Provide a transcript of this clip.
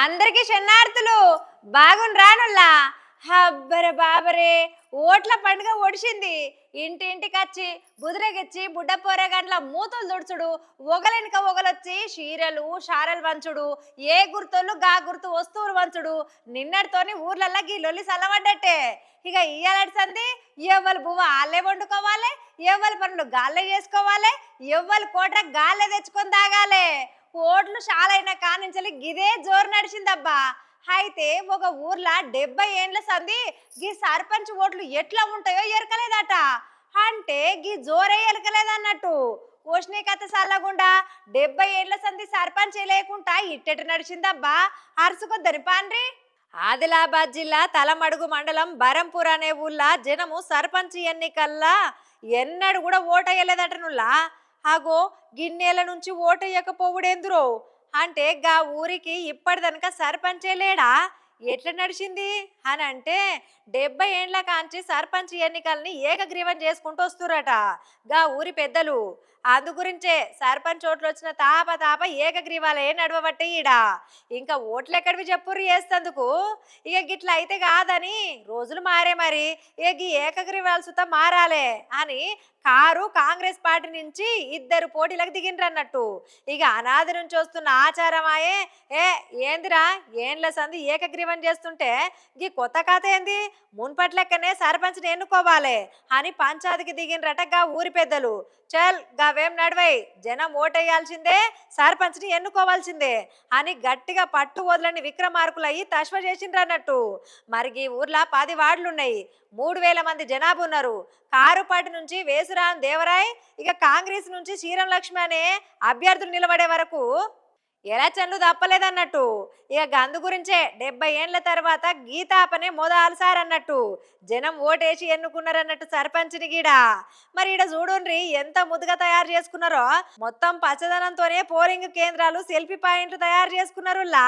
అందరికి శరణార్థులు. బాగుండ్రానుల్లా. హబ్బర బాబరే, ఓట్ల పండుగ ఒడిసింది. ఇంటింటికచ్చి బుదిరగిచ్చి బుడ్డ పోరగండ్ల మూతులు దుడుచుడు, ఒగలెనక ఒగలొచ్చి చీరలు షారలు వంచుడు, ఏ గుర్తులు గా గుర్తు వస్తువులు వంచుడు. నిన్నటితోని ఊర్లల్లా గీ లొల్లి సల్లబడ్డట్టే. ఇక ఇయ్యాలటి సంది ఎవ్వరు బువ్వ ఆళ్ళే వండుకోవాలి, ఎవ్వరి పనులు గాల్లే చేసుకోవాలి, ఎవ్వరు కోట్ర గాల్లే తెచ్చుకొని తాగాలి. ఓట్లు షాలైన కానించలి గిదే జోరు నడిచిందబ్బా. అయితే ఒక ఊర్లో 70 ఏండ్ల సంది గీ సర్పంచ్ ఓట్లు ఎట్లా ఉంటాయో ఎరకలేదట. అంటే గీ జోరే ఎరకలేదన్నట్టు. ఓష్ని కథ సల్లగుండా 70 ఏండ్ల సంది సర్పంచ్ లేకుండా ఇట్టెటు నడిచిందబ్బా. అరుసుకొద్దని పాండ్రి. ఆదిలాబాద్ జిల్లా తలమడుగు మండలం బరంపూర్ అనే ఊళ్ళో జనము సర్పంచ్ ఎన్నికల్లా ఎన్నడు కూడా ఓటయ్యలేదట నుల్లా. అగో గిన్నెల నుంచి ఓటయ్యకపోవుడేందురో. అంటే గా ఊరికి ఇప్పటిదనక సర్పంచే లేడా. ఎట్లా నడిచింది అని అంటే 70 ఏండ్ల కాంచి సర్పంచ్ ఎన్నికల్ని ఏకగ్రీవం చేసుకుంటూ వస్తురట గా ఊరి పెద్దలు. అందు గురించే సర్పంచ్ ఓట్లు వచ్చిన తాప ఏకగ్రీవాలే నడవబట్టే ఈడ. ఇంకా ఓట్లు ఎక్కడివి చెప్పుర్రు చేస్తందుకు. ఇక గిట్ల అయితే కాదని రోజులు మారే మరి. ఇక ఈ ఏకగ్రీవాలు సుత మారాలే అని కాంగ్రెస్ పార్టీ నుంచి ఇద్దరు పోటీలకు దిగిండ్రన్నట్టు. ఇక అనాది నుంచి వస్తున్న ఆచారమాయే. ఏందిరా ఏండ్ల సంది ఏకగ్రీవం చేస్తుంటే గీ కొత్త కథ ఏంది, మున్పట్లెక్కనే సర్పంచ్ని ఎన్నుకోవాలి అని పంచాయతీకి దిగిండ్రట గా ఊరి పెద్దలు. చల్ గావేం నడవై, జనం ఓటేయాల్సిందే, సర్పంచ్ని ఎన్నుకోవాల్సిందే అని గట్టిగా పట్టు వదలని విక్రమార్కులయ్యి తశ్వ చేసిండ్రన్నట్టు. మరి ఈ ఊర్లో 10 వార్డులున్నాయి, 3000 మంది జనాభా ఉన్నారు. కారుపాటి నుంచి వేసురాన్ దేవరాయ్, ఇక కాంగ్రెస్ నుంచి శ్రీరామ్ లక్ష్మి అనే అభ్యర్థులు నిలబడే వరకు ఎలక్షన్లు తప్పలేదన్నట్టు. ఇక గందు గురించే 70 ఏండ్ల తర్వాత గీతాపనే మొదలుసారి అన్నట్టు జనం ఓటేసి ఎన్నుకున్నారన్నట్టు సర్పంచ్ని గీడ. మరి ఈడ చూడుండ్రి ఎంత ముద్దుగా తయారు చేసుకున్నారో. మొత్తం పచ్చదనంతోనే పోలింగ్ కేంద్రాలు, సెల్ఫీ పాయింట్లు తయారు చేసుకున్నారులా.